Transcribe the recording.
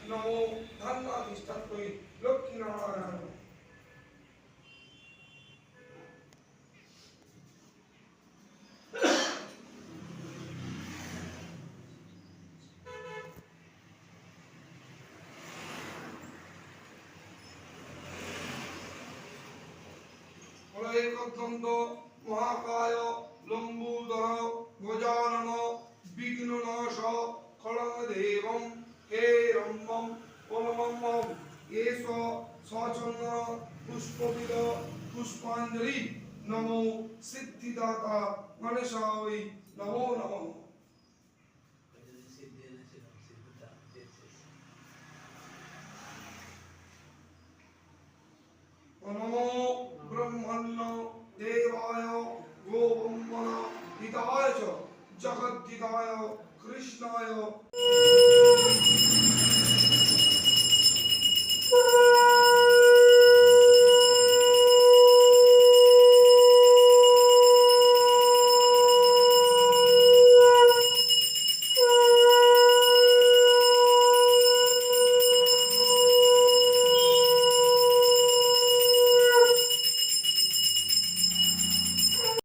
নমো ধান্যাধিষ্ঠাত্রৈ লক্ষ্মীনারায়ণ। একদন্ত মহাকায় লম্বুদর গজানন বিঘ্ননাশ খলদেবং হে রম্মং পরমম্মং এষ সচন্দ্র পুষ্পবিদ পুষ্পাঞ্জলি নমো সিদ্ধিদাতা গণেশায় নমো নমঃ।